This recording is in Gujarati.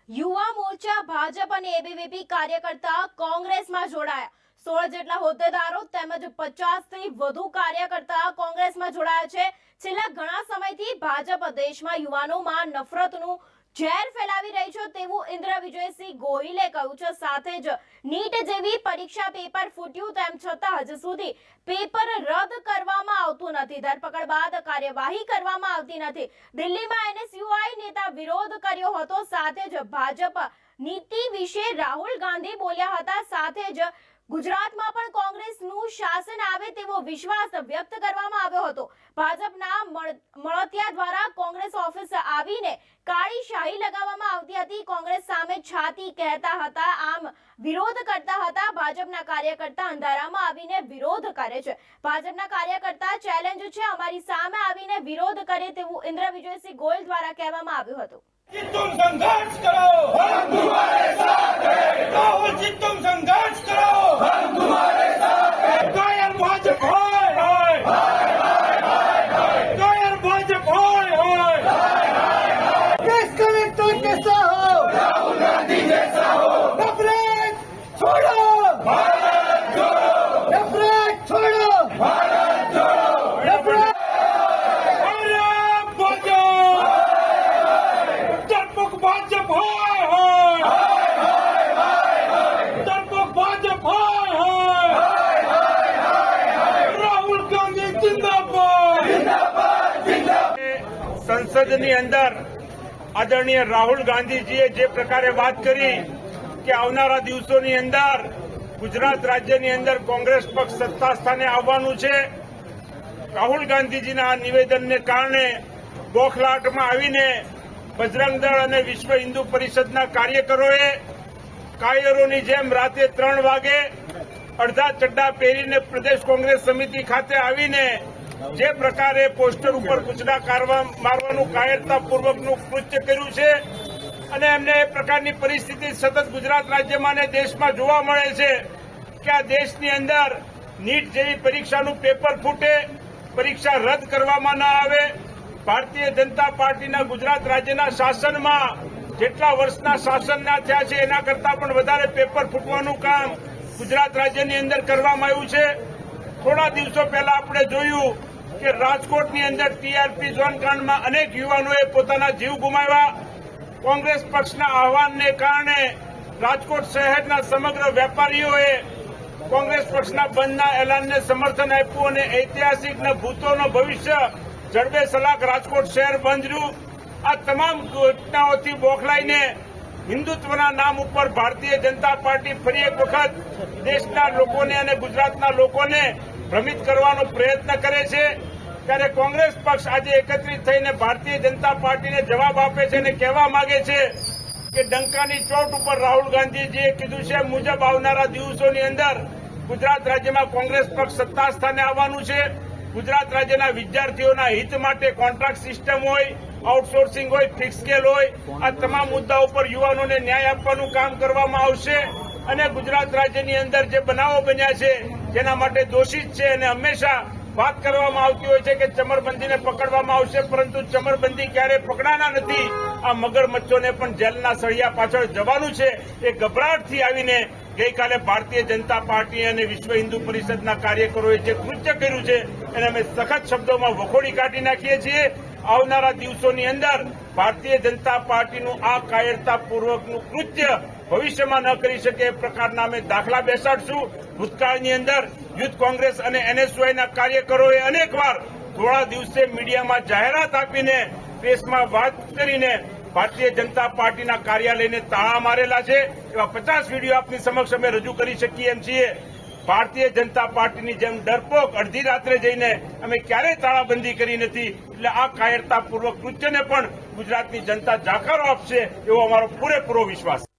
યુવા મોરચા ભાજપ અને એબીવીપી કાર્યકર્તા કોંગ્રેસમાં જોડાયા। 16 જેટલા હોદ્દેદારો તેમજ 50 થી વધુ કાર્યકર્તા કોંગ્રેસમાં જોડાયા છે। છેલ્લા ઘણા સમયથી ભાજપ દેશમાં યુવાનોમાં નફરતનું ઝેર ફેલાવી રહી છે તેવું ઇન્દ્ર વિજયસિંહ ગોહિલે કહ્યું છે। સાથે જ નીટ જેવી પરીક્ષા પેપર ફૂટ્યું તેમ છતાં હજુ સુધી પેપર રદ કરવામાં આવતું નથી। ધરપકડ બાદ કાર્યવાહી કરવામાં આવતી નથી। દિલ્હીમાં એનએસયુઆઈ નેતા વિરોધ કર્યો હતો। સાથે જ ભાજપ નીતિ વિશે રાહુલ ગાંધી બોલ્યા હતા। સાથે જ ગુજરાતમાં પણ કોંગ્રેસનું શાસન આવે તેવો વિશ્વાસ વ્યક્ત કરવામાં આવ્યો હતો। ભાજપના મળતિયા દ્વારા કોંગ્રેસ ઓફિસ આવીને કાળી શાહી લગાવવામાં આવતી હતી। કોંગ્રેસ સામે છાતી કહેતા હતા, આમ વિરોધ કરતા હતા। ભાજપના કાર્યકર્તા અંધારામાં આવીને વિરોધ કરે છે। ભાજપના કાર્યકર્તા ચેલેન્જ છે, અમારી સામે આવીને વિરોધ કરે તેવું ઇન્દ્ર વિજયસિંહ ગોહિલ દ્વારા કહેવામાં આવ્યું હતું। तुम संघर्ष करो, हम तुम्हारे साथ हैं। राहुल जी तुम संघर्ष करो, हम तुम्हारे साथ हैं। कायर भाजप होय होय, कायर भाजप होय होय। देश कलेक्टर कैसा हो, राहुल गांधी जैसा हो। नफरत छोड़ो, भारत जोड़ो। नफरत छोड़ो, भारत जोड़ो। नफरत भाजप होय होय, डरपोक भाजप होय होय। राहुल गांधी जिंदाबाद, जिंदाबाद, जिंदाबाद। संसदની અંદર આદરણીય રાહુલ ગાંધીજીએ જે પ્રકારે વાત કરી કે આવનારા દિવસોની અંદર ગુજરાત રાજ્યની અંદર કોંગ્રેસ પક્ષ સત્તા સ્થાને આવવાનું છે, રાહુલ ગાંધીજીના આ નિવેદનને કારણે બોખલાટમાં આવીને બજરંગ દળ અને વિશ્વ હિન્દુ પરિષદના કાર્યકરોએ કાયરોની જેમ રાતે 3 વાગે અડધા ચડ્ડા પહેરીને પ્રદેશ કોંગ્રેસ સમિતિ ખાતે આવીને જે પ્રકારે પોસ્ટર ઉપર કૂચડા મારવાનું કાયરતાપૂર્વકનું કૃત્ય કર્યું છે અને એમને એ પ્રકારની પરિસ્થિતિ સતત ગુજરાત રાજ્યમાં અને દેશમાં જોવા મળે છે કે આ દેશની અંદર નીટ જેવી પરીક્ષાનું પેપર ફૂટે, પરીક્ષા રદ કરવામાં ન આવે। ભારતીય જનતા પાર્ટીના ગુજરાત રાજ્યના શાસનમાં જેટલા વર્ષના શાસનના થયા છે એના કરતાં પણ વધારે પેપર ફૂટવાનું કામ ગુજરાત રાજ્યની અંદર કરવામાં આવ્યું છે। થોડા દિવસો પહેલા આપણે જોયું કે રાજકોટની અંદર ટીઆરપી ઝોન કાંડમાં અનેક યુવાનોએ પોતાના જીવ ગુમાવ્યા। કોંગ્રેસ પક્ષના આહવાનને કારણે રાજકોટ શહેરના સમગ્ર વેપારીઓએ કોંગ્રેસ પક્ષના બંધના એલાનને સમર્થન આપ્યું અને ઐતિહાસિક ભૂતોનો ભવિષ્ય જડબે સલાક રાજકોટ શહેર બંધ રહ્યું। આ તમામ ઘટનાઓથી બોખલાઈને હિન્દુત્વના નામ ઉપર ભારતીય જનતા પાર્ટી ફરી એક વખત દેશના લોકોને અને ગુજરાતના લોકોને ભ્રમિત કરવાનો પ્રયત્ન કરે છે, ત્યારે કોંગ્રેસ પક્ષ આજે એકત્રિત થઈને ભારતીય જનતા પાર્ટીને જવાબ આપે છે અને કહેવા માંગે છે કે ડંકાની ચોટ ઉપર રાહુલ ગાંધીજીએ કીધું છે મુજબ આવનારા દિવસોની અંદર ગુજરાત રાજ્યમાં કોંગ્રેસ પક્ષ સત્તા સ્થાને આવવાનું છે। ગુજરાત રાજ્યના વિદ્યાર્થીઓના હિત માટે કોન્ટ્રાક્ટ સિસ્ટમ હોય, આઉટસોર્સિંગ હોય, ફિક્સ સ્કેલ હોય, આ તમામ મુદ્દાઓ પર યુવાનોને ન્યાય આપવાનું કામ કરવામાં આવશે અને ગુજરાત રાજ્યની અંદર જે બનાવો બન્યા છે જેના માટે દોષિત છે અને હંમેશા વાત કરવામાં આવતી હોય છે કે ચમરબંધીને પકડવામાં આવશે, પરંતુ ચમરબંધી ક્યારે પકડાના નથી। આ મગરમચ્છોને પણ જેલના સળિયા પાછળ જવાનું છે। એ ગભરાટથી આવીને ગઈકાલે ભારતીય જનતા પાર્ટી અને વિશ્વ હિન્દુ પરિષદના કાર્યકરોએ જે કૃત્ય કર્યું છે એને અમે સખત શબ્દોમાં વખોડી કાઢી નાખીએ છીએ। આવનારા દિવસોની અંદર ભારતીય જનતા પાર્ટીનું આ કાયરતાપૂર્વકનું કૃત્ય ભવિષ્યમાં ન કરી શકે એ પ્રકારના અમે દાખલા બેસાડશું। ભૂતકાળની અંદર યુથ કોંગ્રેસ અને એનએસયુઆઈના કાર્યકરોએ અનેકવાર થોડા દિવસે મીડિયામાં જાહેરાત આપીને પ્રેસમાં વાત કરીને ભારતીય જનતા પાર્ટીના કાર્યાલયને તાળા મારેલા છે। એવા 50 વિડીયો આપની સમક્ષ અમે રજૂ કરી શકીએ એમ છીએ। ભારતીય જનતા પાર્ટીની જેમ ડરપોક અડધી રાત્રે જઈને અમે ક્યારેય તાળાબંધી કરી નથી, એટલે આ કાયરતાપૂર્વક કૃત્યને પણ ગુજરાતની જનતા જાકારો આપશે એવો અમારો પૂરેપૂરો વિશ્વાસ છે।